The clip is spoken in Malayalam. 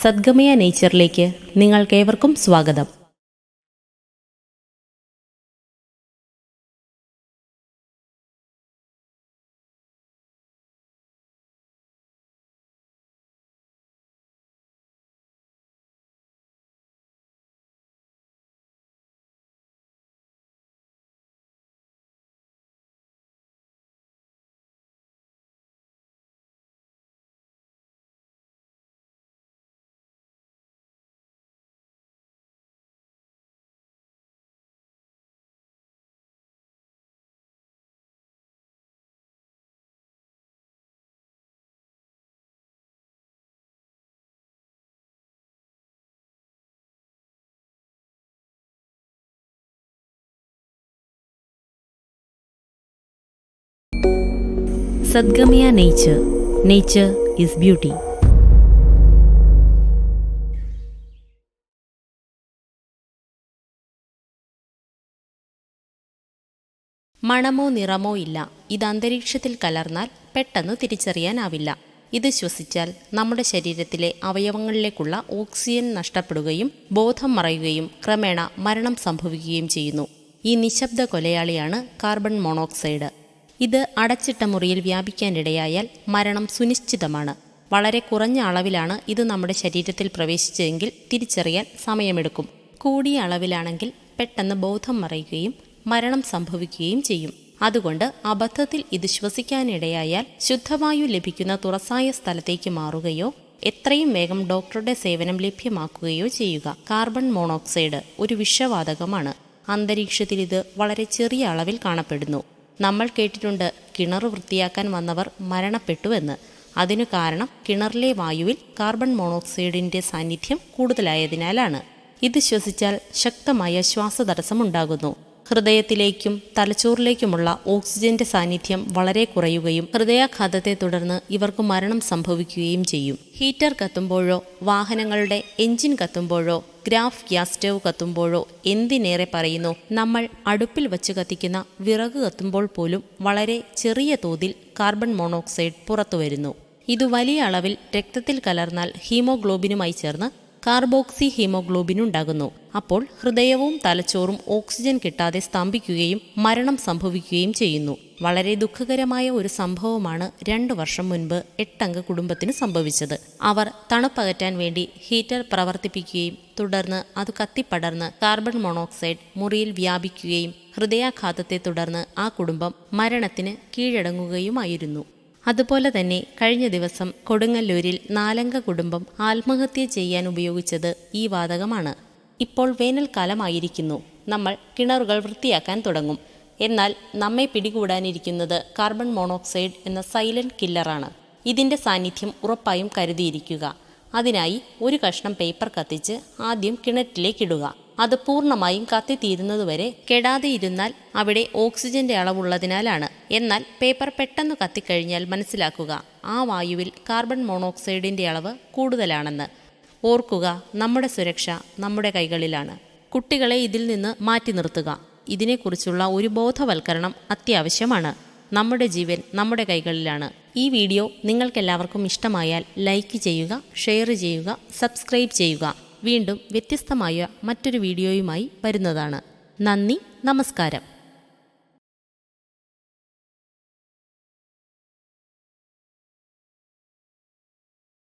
സദ്ഗമയ നേച്ചറിലേക്ക് നിങ്ങൾക്കേവർക്കും സ്വാഗതം. Sadgamaya nature. Nature is beauty. മണമോ നിറമോ ഇല്ല. ഇത് അന്തരീക്ഷത്തിൽ കലർന്നാൽ പെട്ടെന്ന് തിരിച്ചറിയാനാവില്ല. ഇത് ശ്വസിച്ചാൽ നമ്മുടെ ശരീരത്തിലെ അവയവങ്ങളിലേക്കുള്ള ഓക്സിജൻ നഷ്ടപ്പെടുകയും ബോധം മറയുകയും ക്രമേണ മരണം സംഭവിക്കുകയും ചെയ്യുന്നു. ഈ നിശബ്ദ കൊലയാളിയാണ് കാർബൺ മോണോക്സൈഡ്. ഇത് അടച്ചിട്ട മുറിയിൽ വ്യാപിക്കാനിടയായാൽ മരണം സുനിശ്ചിതമാണ്. വളരെ കുറഞ്ഞ അളവിലാണ് ഇത് നമ്മുടെ ശരീരത്തിൽ പ്രവേശിച്ചതെങ്കിൽ തിരിച്ചറിയാൻ സമയമെടുക്കും. കൂടിയ അളവിലാണെങ്കിൽ പെട്ടെന്ന് ബോധം മറയുകയും മരണം സംഭവിക്കുകയും ചെയ്യും. അതുകൊണ്ട് അബദ്ധത്തിൽ ഇത് ശ്വസിക്കാനിടയായാൽ ശുദ്ധവായു ലഭിക്കുന്ന തുറസായ സ്ഥലത്തേക്ക് മാറുകയോ എത്രയും വേഗം ഡോക്ടറുടെ സേവനം ലഭ്യമാക്കുകയോ ചെയ്യുക. കാർബൺ മോണോക്സൈഡ് ഒരു വിഷവാതകമാണ്. അന്തരീക്ഷത്തിൽ ഇത് വളരെ ചെറിയ അളവിൽ കാണപ്പെടുന്നു. നമ്മൾ കേട്ടിട്ടുണ്ട് കിണർ വൃത്തിയാക്കാൻ വന്നവർ മരണപ്പെട്ടുവെന്ന്. അതിനു കാരണം കിണറിലെ വായുവിൽ കാർബൺ മോണോക്സൈഡിന്റെ സാന്നിധ്യം കൂടുതലായതിനാലാണ്. ഇത് ശ്വസിച്ചാൽ ശക്തമായ ശ്വാസതടസ്സം ഉണ്ടാകുന്നു. ഹൃദയത്തിലേക്കും തലച്ചോറിലേക്കുമുള്ള ഓക്സിജന്റെ സാന്നിധ്യം വളരെ കുറയുകയും ഹൃദയാഘാതത്തെ തുടർന്ന് ഇവർക്ക് മരണം സംഭവിക്കുകയും ചെയ്യും. ഹീറ്റർ കത്തുമ്പോഴോ വാഹനങ്ങളുടെ എഞ്ചിൻ കത്തുമ്പോഴോ ഗ്യാസ് സ്റ്റവ് കത്തുമ്പോഴോ എന്തിനേറെ പറയുന്നു, നമ്മൾ അടുപ്പിൽ വച്ച് കത്തിക്കുന്ന വിറക് കത്തുമ്പോൾ പോലും വളരെ ചെറിയ തോതിൽ കാർബൺ മോണോക്സൈഡ് പുറത്തുവരുന്നു. ഇത് വലിയ അളവിൽ രക്തത്തിൽ കലർന്നാൽ ഹീമോഗ്ലോബിനുമായി ചേർന്ന് കാർബോക്സി ഹീമോഗ്ലോബിൻ ഉണ്ടാകുന്നു. അപ്പോൾ ഹൃദയവും തലച്ചോറും ഓക്സിജൻ കിട്ടാതെ സ്തംഭിക്കുകയും മരണം സംഭവിക്കുകയും ചെയ്യുന്നു. വളരെ ദുഃഖകരമായ ഒരു സംഭവമാണ് 2 വർഷം മുൻപ് 8 അംഗ കുടുംബത്തിന് സംഭവിച്ചത്. അവർ തണുപ്പകറ്റാൻ വേണ്ടി ഹീറ്റർ പ്രവർത്തിപ്പിക്കുകയും തുടർന്ന് അത് കത്തിപ്പടർന്ന് കാർബൺ മോണോക്സൈഡ് മുറിയിൽ വ്യാപിക്കുകയും ഹൃദയാഘാതത്തെ തുടർന്ന് ആ കുടുംബം മരണത്തിന് കീഴടങ്ങുകയുമായിരുന്നു. അതുപോലെ തന്നെ കഴിഞ്ഞ ദിവസം കൊടുങ്ങല്ലൂരിൽ 4 അംഗ കുടുംബം ആത്മഹത്യ ചെയ്യാൻ ഉപയോഗിച്ചത് ഈ വാതകമാണ്. ഇപ്പോൾ വേനൽക്കാലമായിരിക്കുന്നു. നമ്മൾ കിണറുകൾ വൃത്തിയാക്കാൻ തുടങ്ങും. എന്നാൽ നമ്മെ പിടികൂടാനിരിക്കുന്നത് കാർബൺ മോണോക്സൈഡ് എന്ന സൈലന്റ് കില്ലറാണ്. ഇതിന്റെ സാന്നിധ്യം ഉറപ്പായും കരുതിയിരിക്കുക. അതിനായി ഒരു കഷ്ണം പേപ്പർ കത്തിച്ച് ആദ്യം കിണറ്റിലേക്കിടുക. അത് പൂർണ്ണമായും കത്തിത്തീരുന്നതുവരെ കെടാതെ ഇരുന്നാൽ അവിടെ ഓക്സിജന്റെ അളവുള്ളതിനാലാണ്. എന്നാൽ പേപ്പർ പെട്ടെന്ന് കത്തിക്കഴിഞ്ഞാൽ മനസ്സിലാക്കുക ആ വായുവിൽ കാർബൺ മോണോക്സൈഡിന്റെ അളവ് കൂടുതലാണെന്ന്. ഓർക്കുക, നമ്മുടെ സുരക്ഷ നമ്മുടെ കൈകളിലാണ്. കുട്ടികളെ ഇതിൽ നിന്ന് മാറ്റി നിർത്തുക. ഇതിനെക്കുറിച്ചുള്ള ഒരു ബോധവൽക്കരണം അത്യാവശ്യമാണ്. നമ്മുടെ ജീവൻ നമ്മുടെ കൈകളിലാണ്. ഈ വീഡിയോ നിങ്ങൾക്കെല്ലാവർക്കും ഇഷ്ടമായാൽ ലൈക്ക് ചെയ്യുക, ഷെയർ ചെയ്യുക, സബ്സ്ക്രൈബ് ചെയ്യുക. വീണ്ടും വ്യത്യസ്തമായ മറ്റൊരു വീഡിയോയുമായി വരുന്നതാണ്. നന്ദി, നമസ്കാരം.